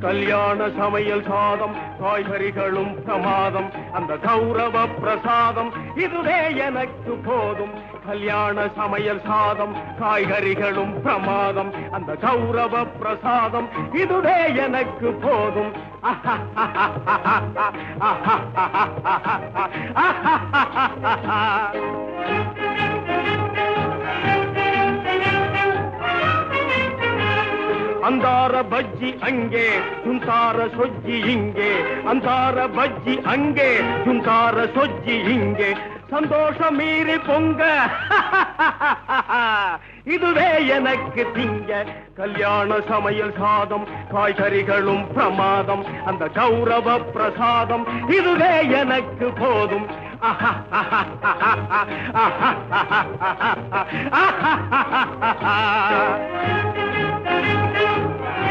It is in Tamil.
கல்யாண சமையல் சாதம் காய்கறிகளும் பிரமாதம் அந்த கௌரவ பிரசாதம் இதுவே எனக்கு போதும் கல்யாண சமையல் சாதம் காய்கறிகளும் பிரமாதம் அந்த கௌரவ பிரசாதம் இதுவே எனக்கு போதும் ಅಂದಾರ ಬಜ್ಜಿ ಅಂಗೆ ಜುಂತಾರ ಸೊಜ್ಜಿ ಹಿಂಗೆ ಅಂದಾರ ಬಜ್ಜಿ ಅಂಗೆ ಜುಂತಾರ ಸೊಜ್ಜಿ ಹಿಂಗೆ சந்தோஷ மீறி பொங்க இதுவே எனக்கு திங்க கல்யாண சமையல் சாதம் காய்கறிகளும் பிரமாதம் அந்த கௌரவ பிரசாதம் இதுவே எனக்கு போதும்